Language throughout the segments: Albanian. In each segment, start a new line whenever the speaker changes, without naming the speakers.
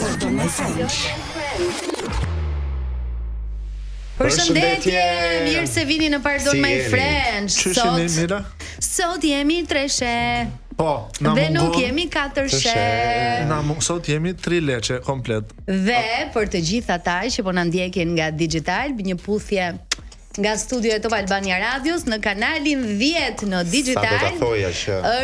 Pardon my French.
Përshëndetje, mirë se vini në Pardon My French.
Sot
jemi 3
Po,
dhe nuk jemi 4
sot jemi 3 leçe komplet.
Dhe për të gjithë ata që po na ndjekin nga Digital, një puthje nga studio e Top Albania Radios në kanalin 10 në Digital.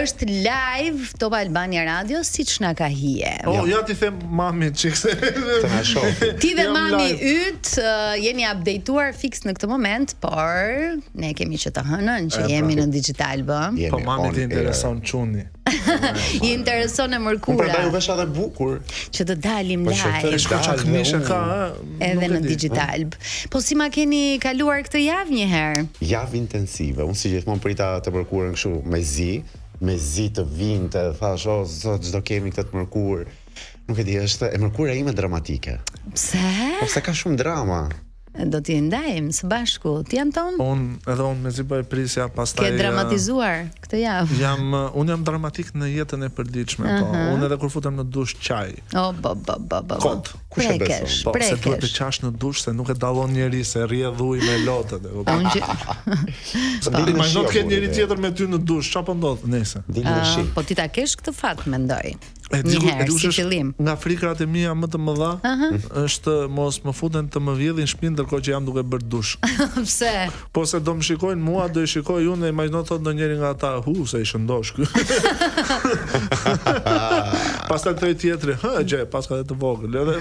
Është live Top Albania Radios siç na ka hije.
Ja ti them mami çikse.
Të na shoh.
Ti dhe mami yt jeni updateuar fix në këtë moment, por ne kemi që të hënën që jemi në Digital bë.
Po mami ti intereson çuni.
I intereson e mërkura.
Prandaj u vesh edhe bukur
që të dalim live. Edhe në Digital. Po si ma keni kaluar këtë javë një herë?
Javë intensive. Unë si gjithmonë prita të mërkurën kështu me zi të vinte, thash, zot çdo kemi këtë të mërkur. Nuk e di, është e mërkura ime dramatike.
Pse?
Po se ka shumë drama.
Do t'i ndajmë së bashku. Ti Anton?
Unë me zi bëj prisja, pastaj
ke dramatizuar këtë javë.
Unë jam dramatik në jetën e përditshme, po. Unë edhe kur futem në dush çaj. Kot.
Kush e beson?
Po, se duhet të qash në dush se nuk e dallon njeri se rrjedh ujë me lotët. Imagjino të ketë njëri tjetër me ty në dush, çfarë po ndodh nëse?
Po ti ta kesh këtë fat, mendoj.
Një herë, si fillim. Nga frikrat e mia më të mëdha është mos më futen të më vjedhin shtëpinë ndërkohë që jam duke bërë dush.
Pse?
Po se do më shikojnë mua, do i shikoj unë, imagjino thot ndonjëri nga ata, se i shëndosh ky. Pastaj thoj tjetri, gjë, paska edhe të vogël, edhe.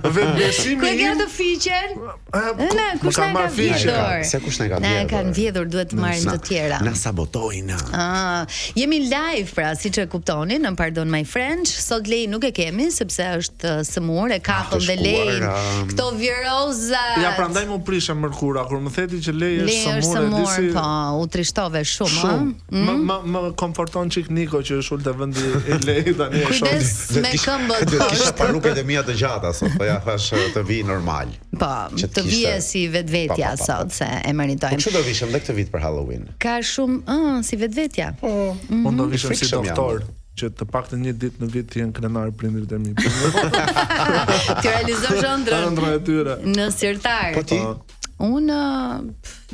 Vetbesimi.
Ku e të fiqen? Ne, kush na ka vjedhur?
Se kush na ka vjedhur?
Na kanë vjedhur, duhet të marrim të tjera.
Na sabotojnë.
Jemi live pra, siç e kuptoni, në Pardon My French. Sot Lej nuk e kemi sepse është sëmur, e kapëm dhe Lej. Këto viroza.
Ja, prandaj më prishë mërkura kur më theti që Lej është sëmur,
po, u trishtove shumë,
Më komforton çik Niko që është ulë te vendi i Lej tani e shoh.
Kujdes me këmbët.
Do të kisha parruket e mia të gjata sot, po ja thash të vi normal.
Po, të vije si vetvetja sot se e meritojmë.
Po çu do vishëm dhe këtë vit për Halloween?
Ka shumë, si vetvetja.
Po, unë do vishëm si doktor. Që të paktën një ditë në vit të jenë krenar prindrit e mi.
Ti realizosh ëndrrën
e tyre
në sirtar.
Po ti?
Unë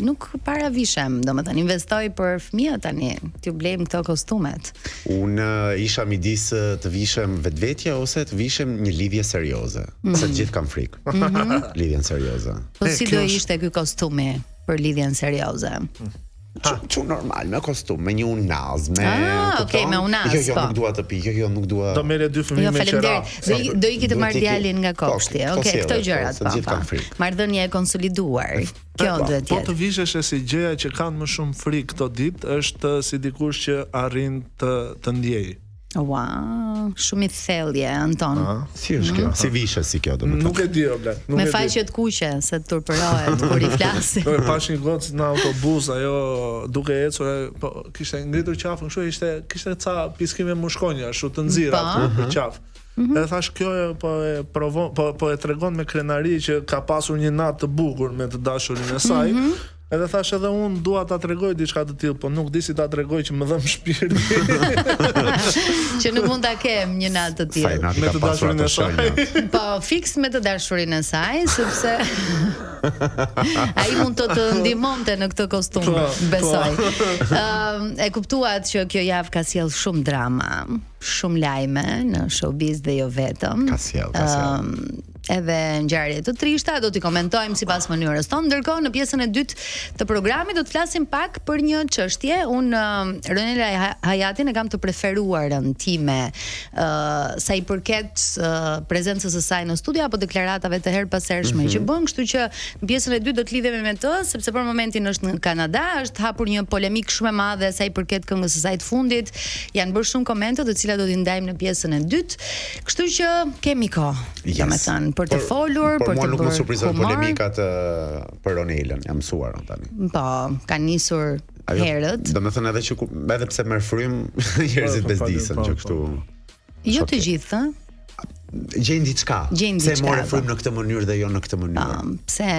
nuk para vishem, domethënë investoj për fëmijët tani, t'ju blejmë këto kostumet.
Unë isha midis të vishem vetvetja ose të vishem një lidhje serioze. Se të gjithë kam frikë. Lidhjen serioze.
Po si do ishte ky kostumi për lidhjen serioze?
Çu normal, me kostum, me një unaz, me
me unaz.
Jo, nuk dua të pi, jo, nuk dua.
Do merre 2 fëmijë me qera.
Do ikit të marr djalin nga kopshti. Okej, këto gjërat pa. Marrëdhënia e konsoliduar. Kjo duhet të jetë.
Po të vishesh si gjëja që kanë më shumë frikë këto ditë është si dikush që arrin të ndjej.
Wow, shumë i thellje, Anton.
Si është kjo? Si vishe si kjo, domethënë.
Nuk e di, bla.
Me faqe të kuqe, se turpërohet kur i flasi.
Po pash një gocë në autobus, ajo duke ecur, po kishte ngritur qafën kështu, kishte ca piskime mushkonja, ashtu të nxirra për qafë. Edhe thash kjo po e tregon me krenari që ka pasur një natë të bukur me të dashurinë e saj. Edhe thash edhe unë dua ta tregoj diçka të tillë, po nuk di si ta tregoj që më dhëm shpirti.
Që nuk mund ta kem një natë të tillë
me të dashurinë e saj.
Po, fiks me të dashurinë e saj, sepse ai mund të ndihmonte në këtë kostum, besoj. E kuptuat që kjo javë ka sjell shumë drama, shumë lajme në showbiz dhe jo vetëm.
Ka sjell.
Edhe ngjarje të trishta do t'i komentojmë sipas mënyrës tonë. Ndërkohë në pjesën e dytë të programit do të flasim pak për një çështje. Unë Ronela Hajatin e kam të preferuarën time sa i përket prezencës së saj në studio apo deklaratave të herpashershme që bën, kështu që në pjesën e dytë do të lidhemi me të, sepse për momentin është në Kanada, është hapur një polemik shumë e madhe sa i përket këngës së saj të fundit. Janë bërë shumë komente, të cilat do t'i ndajmë në pjesën e dytë. Kështu që kemi kohë, domethënë për të folur, për të bërë.
Por mua nuk më surprizon polemikat për Ronelën, jam mësuar tani.
Po, kanë nisur herët.
Domethënë edhe pse merr frym, njerëzit bezdisen që kështu.
Jo të gjithë,
Gjejnë diçka. Se morë frym në këtë mënyrë dhe jo në këtë mënyrë.
Pse?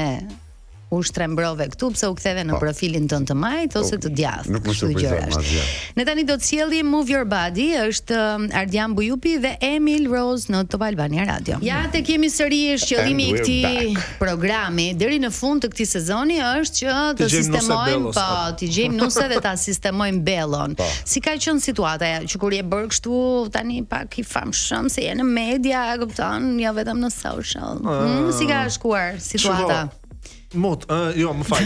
u shtrembrove këtu pse u ktheve në profilin tënd të majt ose të djathtë.
Nuk më surprizon asgjë.
Ne tani do të sjellim Move Your Body, është Ardian Bujupi dhe Emil Rose në Top Albania Radio. Ja te kemi sërish qëllimi i këtij programi deri në fund të këtij sezoni është që të sistemojmë, të gjejmë nuse dhe ta sistemojmë Bellon. Si ka qenë situata që kur je bërë kështu tani pak i famshëm se je në media, kupton, jo vetëm në social. Si ka shkuar situata?
Jo, më fal.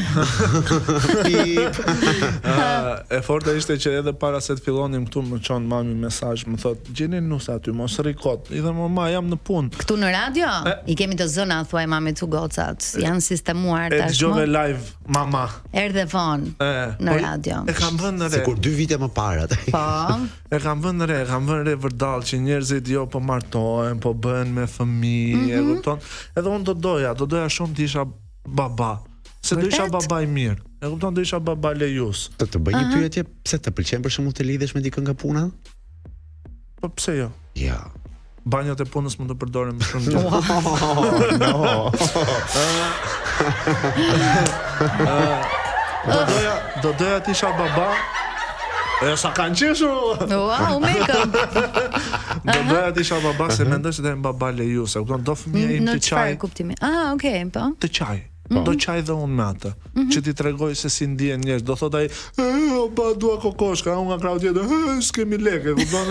E forta ishte që edhe para se të fillonim këtu më çon mami mesazh, më thot, "Gjeni nusa aty, mos rrikot." I them, "Mama, jam në punë."
Këtu në radio? I kemi të zëna, thuaj mami tu gocat. Janë sistemuar tashmë.
E dëgjove live, mama.
Erdhe vonë në radio.
E kam vënë në re.
Sikur 2 vite më parë.
Po.
E kam vënë në re vërdall që njerëzit jo po martohen, po bëhen me fëmijë, e kupton? Edhe unë do doja shumë të isha baba. Se do isha baba i mirë. E kupton, do isha baba lejus.
Të bëj një pyetje, pse të pëlqen për shembull të lidhesh me dikën nga puna?
Po pse jo?
Ja.
Banjat e punës mund të përdoren më shumë gjë. Do doja të isha baba. E sa kanë qeshur.
Wow, mekëm.
Do doja të isha baba se mendoj se do jem baba lejus. E kupton, do fëmia im të çaj.
Në çfarë kuptimi? Okay, po.
Të çaj. Do çaj dhe unë me atë. Që ti tregoj se si ndihen njerëz. Do thot ai, "Ba dua kokoshka, unë nga krau tjetër, s'kemi lekë." Kupton,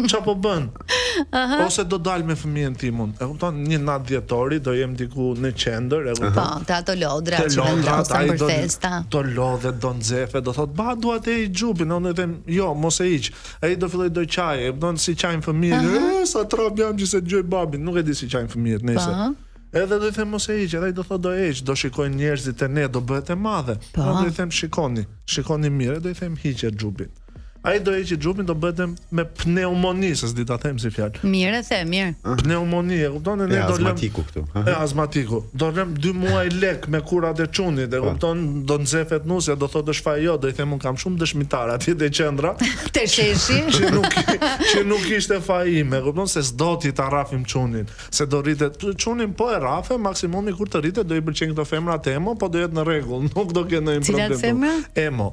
ç'a po bën? Ose do dal me fëmijën timun. E kupton, një natë dhjetori do jem diku në qendër, e kupton.
Po, te ato lodra që vendosen për festa.
Do lodhe, do nxefe, do thot, "Ba dua të hiq xhupin." Unë them, "Jo, mos e hiq." Ai do filloj do çaj, e kupton, si çajin fëmijët. Sa trap jam që se dëgjoj babin, nuk e di si çajin fëmijët, nëse. Edhe do i them mos e hiq, edhe ai do thotë do e hiq, do shikojnë njerëzit e ne, do bëhet e madhe. Do i them shikoni mirë, do i them hiqe xhupin. Ai do heqë xhupin, do bëhet me pneumoni, se s'di ta them si fjalë.
Mirë e the, mirë.
Pneumoni, e kupton, ne do lëm.
Azmatiku këtu.
Azmatiku. Do lëm 2 muaj lek me kurat e çunit, e kupton, do nxefet nusja, do thotë shfaj jo, do i them un kam shumë dëshmitar atje te qendra.
Te sheshi.
Që nuk ishte faji ime, e kupton, se s'do ti ta rrafim çunin, se do rritet çunin po e rrafe, maksimumi kur të rritet do i pëlqejnë këto femrat emo, po do jetë në rregull, nuk do kenë ndonjë problem.
Cilat femra?
Emo.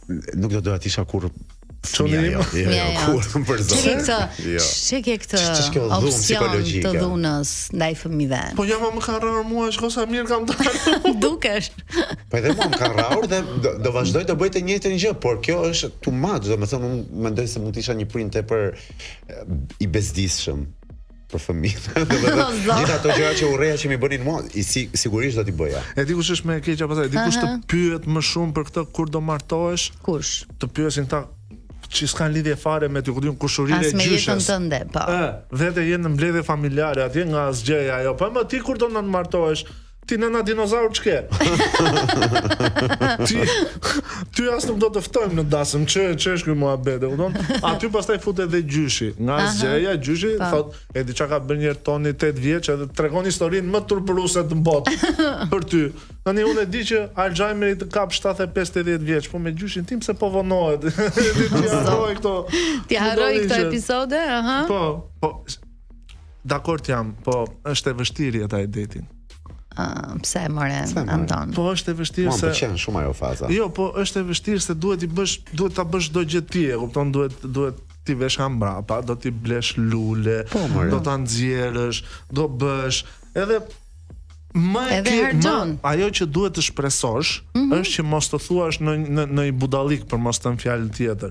Nuk
do doja të isha kur
çunim.
Kur për zonë.
Çe ke këtë opsion të dhunës ndaj fëmijëve?
Po jam më ka rrarë mua, shkosa mirë kam dalë.
Dukesh.
Po edhe mua më ka rrarë dhe do vazhdoj të bëj të njëjtën gjë, por kjo është too much, domethënë unë mendoj se mund të isha një print tepër i bezdisshëm për fëmijët. Gjithë ato gjëra që urreja që mi bënin mua, sigurisht do t'i bëja. E di kush është më e keqja pastaj, dikush të pyet më shumë për këtë kur do martohesh?
Kush?
Të pyesin ta që s'kan lidhje fare me ty, ku diun kushurinë e gjyshes.
As me jetën tënde, po.
Vetë jenë në mbledhje familjare atje nga asgjëja ajo. Po më ti kur do të martohesh? Ti nëna dinozaur ç'ke? Ty as nuk do të ftojmë në dasëm, ç'është ky muhabet, e kupton? Aty pastaj futet edhe gjyshi. Nga asgjëja, gjyshi thot, e di çka ka bërë një herë Toni 8 vjeç, edhe tregon historinë më turburuese të botë për ty. Tani unë e di që Alzheimeri të kap 75-80 vjeç, po me gjyshin tim se po vonohet.
Ti harroj këto episode,
Po. Dakord jam, po është e vështirë jeta e detin.
Pse more Anton?
Po është e vështirë se.
Më pëlqen shumë ajo faza.
Jo, po është e vështirë se duhet ta bësh çdo gjë ti, e kupton, duhet ti vesh mbrapa, do ti blesh lule, do ta nxjerrësh, do bësh. Edhe ajo që duhet të shpresosh është që mos të thuash në i budallik për mos të thënë fjalë tjetër.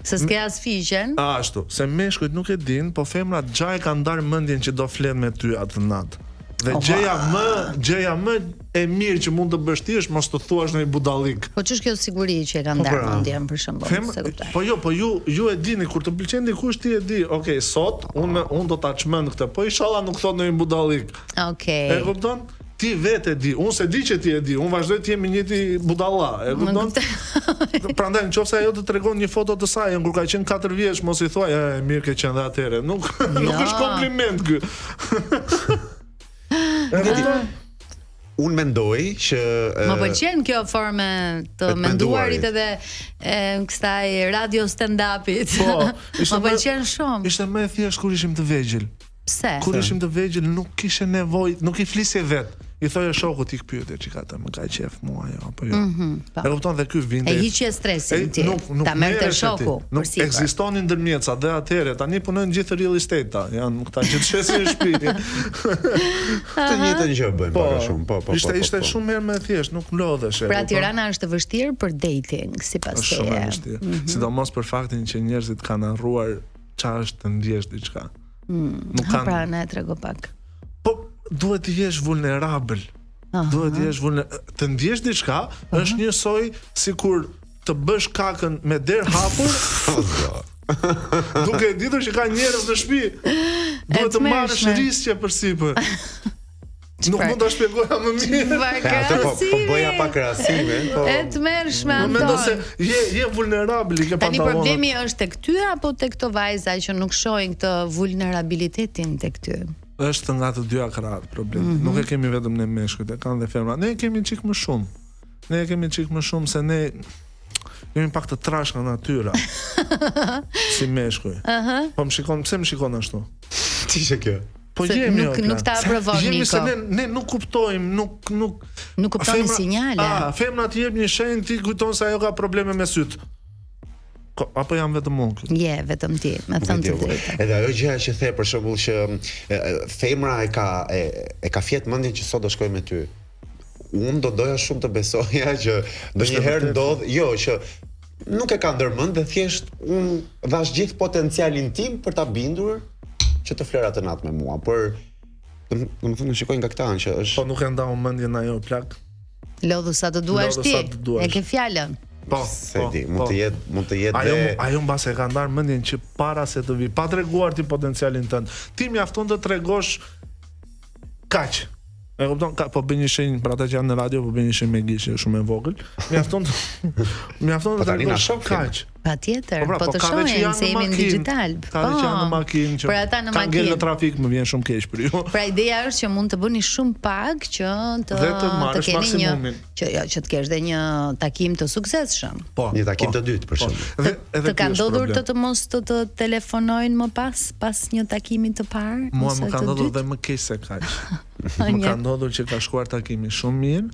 Se s'ke as fiqen.
Ashtu, se meshkujt nuk e din, po femrat xha e kanë ndarë mendjen që do flen me ty atë natë. Dhe gjëja më e mirë që mund të bësh ti është mos të thuash në i budallik.
Po ç'është kjo siguri që e kanë ndarë mendjen për shembull, se kuptoj.
Po ju e dini kur të pëlqen dikush ti e di, okay, sot unë do ta çmend këtë, po inshallah nuk thot në i budallik.
Okay.
E kupton? Ti vetë e di, unë se di që ti e di, unë vazhdoj të jemi njëti budalla, e kupton? Prandaj nëse ajo të tregon një foto të saj kur ka qenë 4 vjeç, mos i thuaj, mirë ke qenë dhe atëherë. Nuk është kompliment ky.
Unë mendoj që
më pëlqen kjo forme të menduarit edhe kësaj radio stand-upit.
Po,
më pëlqen shumë.
Ishte më e thjeshtë kur ishim të vegjël.
Pse?
Kur ishim të vegjël nuk kishe nevojë, nuk i flisje vet. I thoja shokut i pyete çikata, më ka qef mua ajo apo jo. E kupton dhe ky vinte.
E hiqje stresin ti. Ta merrte shoku.
Nuk ekzistonin ndërmjetësa dhe atëherë, tani punojnë gjithë real estate-ta, janë këta që të shesin në shtëpi.
Të njëjtën gjë bëjnë para shumë, po.
Ishte shumë mirë më thjesht, nuk lodhesh.
Pra Tirana është e vështirë për dating, sipas teje.
Shumë e vështirë. Sidomos për faktin që njerëzit kanë harruar çfarë është të ndjesh diçka. Nuk kanë.
Pra na e trego pak.
Po duhet të jesh vulnerabël. Duhet të jesh të ndjesh diçka është njësoj sikur të bësh kakën me derë hapur. Duke ditur që ka njerëz në shtëpi. Duhet të marrësh riskje përsipër. Nuk mund ta shpjegoja më mirë.
Po bëja pa krahasime, po.
E tmerrshme Anton.
Mendoj se je vulnerabël i ke
Tani
pantallonat.
problemi është tek ty apo tek këto vajza që nuk shohin këtë vulnerabilitetin tek ty?
Është nga të dyja krahët problemi. Nuk e kemi vetëm ne meshkujt, e kanë dhe femrat. Ne e kemi çik më shumë. Se ne jemi pak të trash nga natyra. Si meshkuj. Po më shikon, pse më shikon ashtu?
Ti she kjo.
Po jemi
nuk ta aprovon Niko.
Jemi se ne nuk kuptojmë, nuk
kuptoni sinjale.
Femrat jep një shenjë, ti kujton se ajo ka probleme me syt. Apo jam vetëm unë?
Je, vetëm ti, me thënë të drejtën.
Edhe ajo gjëja që the për shembull që femra e ka fjet mendjen që sot do shkoj me ty. Unë do doja shumë të besoja që ndonjëherë ndodh, që nuk e ka ndërmend dhe thjesht unë dhash gjithë potencialin tim për ta bindur që të flerat të natë me mua, por domethënë shikoj nga këta që është.
Po nuk e ndau mendjen ajo plak.
Lodhu sa të duash ti. E ke fjalën.
Po,
mund të jetë
ajo mbase ka ndar mendjen që para se të vi, pa treguar ti potencialin tënd. Ti mjafton të tregosh kaq. E kupton, po bëj një shenjë për ata që janë në radio, po bëj një shenjë me gishë shumë e vogël. Mjafton të tregosh kaq.
Patjetër, po të shohin se jemi në digital.
Ka që janë në makinë, që kanë ngel në trafik, më vjen shumë keq për ju.
Pra ideja është që mund të bëni shumë pak që të keni një që të kesh dhe një takim të suksesshëm.
Një takim të dytë për shembull.
Të ka ndodhur të mos të telefonojnë më pas një takimi të parë?
Mua më ka ndodhur dhe më keq se kaq. Më ka ndodhur që ka shkuar takimi shumë mirë,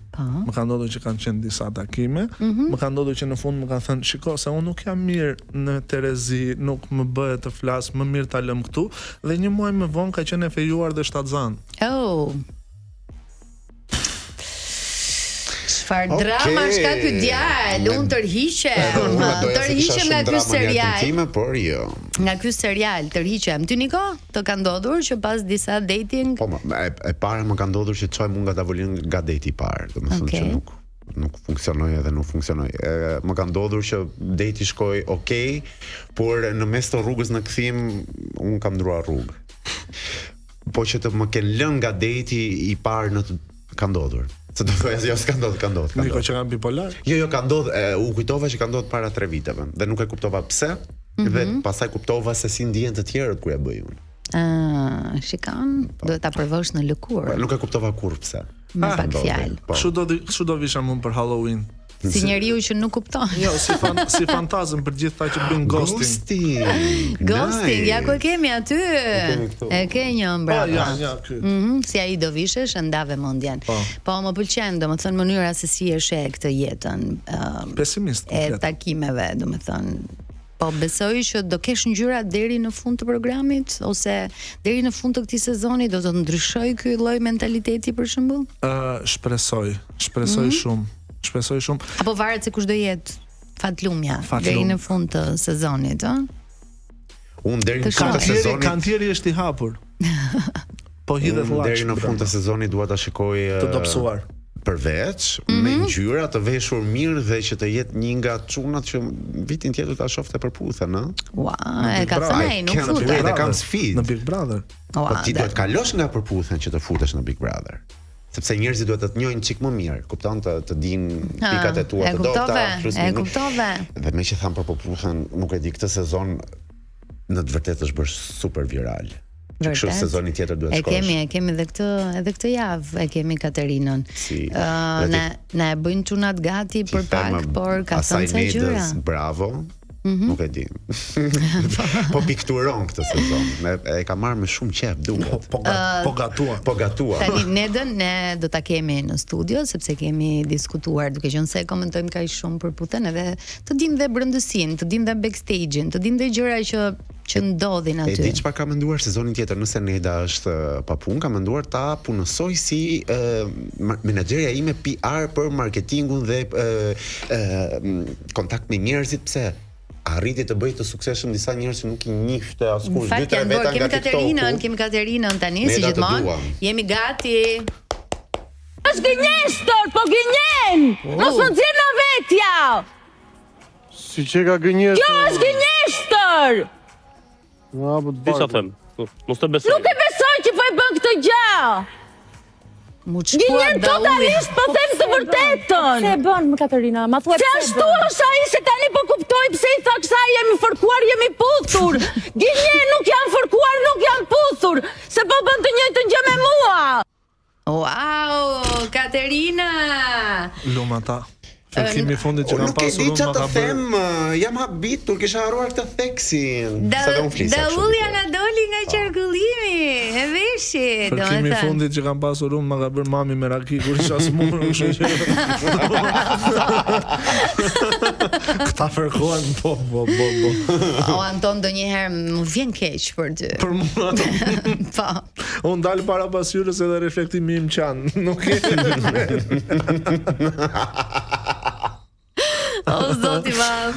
më ka ndodhur që kanë qenë disa takime, më ka ndodhur që në fund më kanë thënë, shiko, se unë nuk jam mirë në Terezi, nuk më bëhet të flas, më mirë ta lëm këtu, dhe një muaj më vonë ka qenë e fejuar dhe shtatzan.
Çfarë drama është ka ky djalë? Unë tërhiqem nga ky serial.
Por jo.
Nga ky serial tërhiqem. Ty Niko, të ka ndodhur që pas disa dating?
Po, e para më ka ndodhur që çoj mua nga tavolinë nga deti i parë, domethënë që nuk funksionoi edhe nuk funksionoi. Më ka ndodhur që deti shkoi por në mes të rrugës në kthim un kam ndruar rrugë. Po që të më kenë lënë nga deti i parë ka ndodhur. Se do thoya jo s'ka ndodhur.
Niko që kanë bipolar?
Jo, ka ndodhur, u kujtova që ka ndodhur para 3 viteve dhe nuk e kuptova pse. Dhe pastaj kuptova se si ndihen të tjerët kur e bëj unë.
Shikon, duhet ta provosh në lëkurë.
Nuk e kuptova kurrë pse.
Me pak fjalë.
Kështu do visha unë për Halloween.
Si njeriu që nuk kupton.
Jo, si fantazm për gjithë ata që bëjnë
ghosting, ja ku e kemi aty. E ke një bravo.
Ja, ky.
Si ai do vishesh, ndave mendjen. Po më pëlqen, domethënë mënyra se si e sheh këtë jetën.
Pesimist.
E takimeve, domethënë. Po besoj që do kesh ngjyra deri në fund të programit ose deri në fund të këtij sezoni do të ndryshoj ky lloj mentaliteti për shembull? Shpresoj shumë. Apo varet se kush do jetë fatlumja deri në fund të sezonit, ëh?
Unë deri në fund të sezonit
kantieri është i hapur. Po hidhet llaç.
Deri në fund të sezonit dua ta shikoj
të dobësuar.
Përveç me ngjyra të veshur mirë dhe që të jetë një nga çunat që vitin tjetër ta shofte përputhen, ëh?
Ua, e ka thënë nuk futet.
Ai kam sfidë
në Big Brother.
Po ti do të kalosh nga përputhen që të futesh në Big Brother. Sepse njerëzit duhet të të njohin çik më mirë, kupton, të dinë pikat e tua të dobta,
e kuptove.
Dhe me që tham për përputhen, nuk e di këtë sezon në të vërtetë është bërë super viral. Kështu sezoni tjetër duhet shkosh.
E kemi edhe këtë javë, e kemi Katerinën. Na e bëjnë çunat gati për pak, por ka thënë se gjëra.
Bravo. Nuk e di. Po pikturon këtë sezon. E ka marrë me shumë qejf duket.
Po gatua.
Tani ne do ta kemi në studio sepse kemi diskutuar, duke qenë se komentojmë kaq shumë për Putën, edhe të dim dhe brëndësinë, të dim dhe backstage-in, të dim dhe gjëra që ndodhin aty.
E di çfarë ka menduar sezonin tjetër, nëse Neda është pa punë, ka menduar ta punësoj si menaxherja ime PR për marketingun dhe kontakt me njerëzit, pse arriti të bëj të suksesshëm disa njerëz që nuk I njihte askush.
Kemi Katerinën tani, si gjithmonë. Jemi gati.
Është gënjeshtër, po gënjen! Mos më nxjerr nga vetja!
Si që ka gënjeshtër?
Kjo është gënjeshtër!
Disa them, mos të besoj.
Nuk e besoj që po e bën këtë gjë! Gënjen totalisht, po them të vërtetën!
Se e bën më Katerina, ma thuaj
se ashtu është ai, se tani po kuptoj pse I tha kësaj jemi fërkuar, jemi puthur. Gënjen nuk janë fërkuar, nuk janë puthur, se po bën të njëjtën gjë me mua.
Wow, Katerina!
Lumata. Fërkimi fundit që kam pasur
unë më ka bërë. Jam habitur, kisha harruar këtë theksin.
Daullia na doli nga qarkullimi, e veshit.
Fërkimi fundit që kam pasur unë më ka bërë mami me raki kur isha smurë, kështu që. Këta fërkohen po.
O Anton, ndonjëherë më vjen keq për ty.
Për mua.
Po.
Unë dalë para pasyrës edhe reflektimi im qanë. Nuk e.
O zoti madh.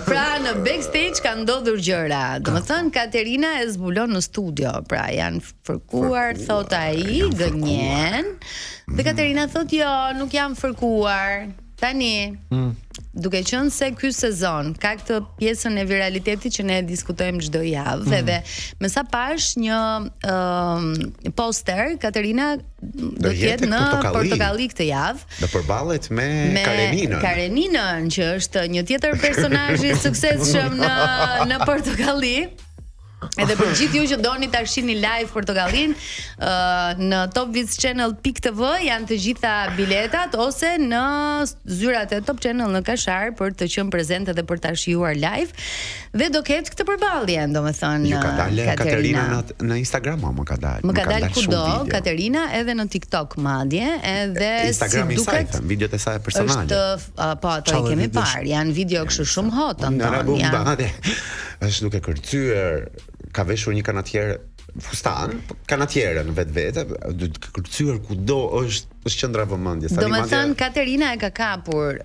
Pra në backstage ka ndodhur gjëra. Domethënë Katerina e zbulon në studio. Pra janë fërkuar, thot ai, gënjen. Dhe Katerina thot jo, nuk jam fërkuar. Tani, duke qenë se ky sezon ka këtë pjesën e viralitetit që ne diskutojmë çdo javë, edhe me sa pash një poster, Katerina do të jetë në Portokalli këtë javë.
Do përballet me
Kareninën, që është një tjetër personazh I suksesshëm në Portokalli. Edhe për gjithë ju që doni ta shihni live Portokallin, në topvizchannel.tv janë të gjitha biletat, ose në zyrat e Top Channel në Kashar për të qenë prezente dhe për ta shijuar live. Dhe do ketë këtë përballje, domethënë
Katerina në Instagram, më ka dalë.
Më ka dalë kudo Katerina, edhe në TikTok madje, edhe
Instagram
si duket
videot e saj personale.
Po ato I kemi parë, janë video kështu shumë hot Anton.
Është duke kërcyer, ka veshur një kanatier fustan, kanatiere në vetvete, duke kërcyer kudo, është qendra vëmendjes.
Domethënë Katerina e ka kapur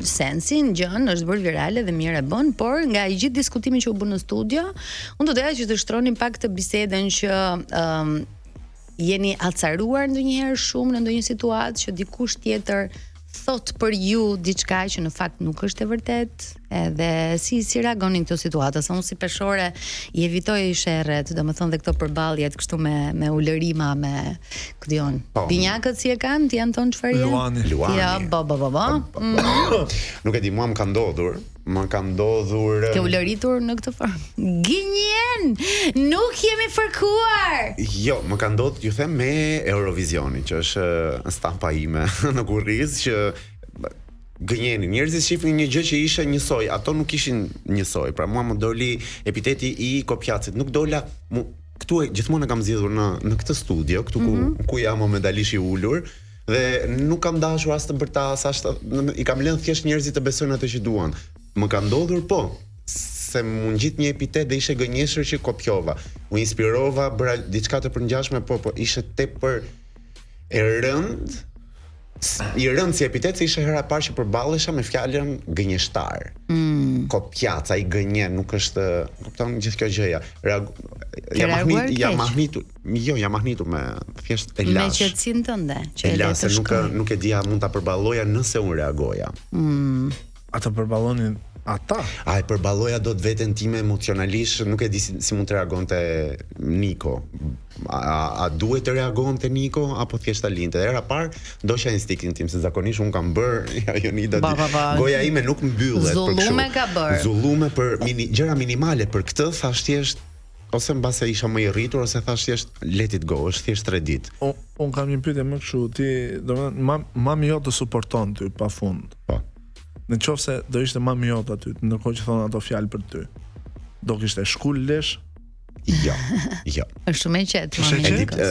sensin, gjën, është bërë virale dhe mirë e bën, por nga I gjithë diskutimi që u bën në studio, unë do doja që të shtronim pak të bisedën që jeni acaruar ndonjëherë shumë në ndonjë situatë që dikush tjetër thot për ju diçka që në fakt nuk është e vërtet, edhe si reagonin këto situata, se unë si peshore I evitoj sherret, domethënë dhe këto përballjet kështu me ulërima, me këdion. Binjakët si e kanë, ti Anton çfarë je?
Luani.
Ja,
Nuk e di, mua më ka ndodhur
Ke ulëritur në këtë formë. Gënjen! Nuk jemi fërkuar.
Jo, më ka ndodhur, ju them, me Eurovisionin, që është stampa ime në kurriz, që gënjeni. Njerëzit shifnin një gjë që ishte njësoj, ato nuk ishin njësoj. Pra mua më doli epiteti I kopjacit. Nuk dola këtu gjithmonë e kam zgjedhur në këtë studio, këtu ku jam medalish I ulur, dhe nuk kam dashur as të bërtas, I kam lënë thjesht njerëzit të besojnë atë që duan. Më ka ndodhur se më ngjit një epitet dhe ishte gënjeshër që kopjova. U inspirova, bëra diçka të përngjashme, po ishte tepër e rënd. I rënd si epitet, se ishte hera parë që përballesha me fjalën gënjeshtar. Kopjaca, I gënjen, nuk është, kupton gjithë kjo gjëja. Jam mahnitur me thjesht e lash.
Me qetësinë tënde, që e le të
shkoj. Nuk e dija mund ta përballoja nëse unë reagoja.
Ata përballonin ata?
E përballoja do të veten time emocionalisht, nuk e di si mund të reagonte Niko. A duhet të reagonte Niko apo thjesht ta linte? Era parë ndoshta instinktin tim, se zakonisht un kam bër Jonida, goja ime nuk mbyllet për kështu.
Zullume ka bër.
Zullume për gjëra minimale, për këtë thash thjesht, ose mbase isha më I rritur, ose thash thjesht let it go, është thjesht 3 ditë.
Un kam një pyetje më kështu, ti domethënë mami jote të suporton ty pafund.
Po.
Në qoftë se do ishte mami jot aty, ndërkohë që thon ato fjalë për ty, do kishte shkul lesh?
Jo.
Është shumë e qetë
Është e
mami.
qetë?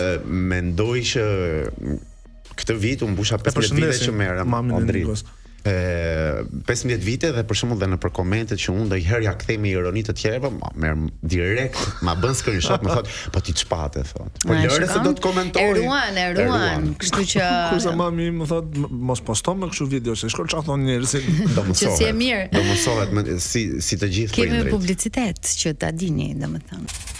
Mendoj që këtë vit u mbusha 15 vite që merrem
mamin e
Andrin.
Nikos.
15 vite dhe për shembull dhe në për komentet që unë ndonjëherë ja kthej me ironi të tjerëve, merr direkt, ma bën screenshot, më thot, po ti çpate thot. Po lëre se do të komentoj.
E ruan, kështu që
Kurse mami më thot mos posto më kështu video se shkon çfarë thon njerëzit.
Do
që si e mirë.
Do mësohet si të gjithë
Kemi
prindrit.
publicitet që ta dini, domethënë.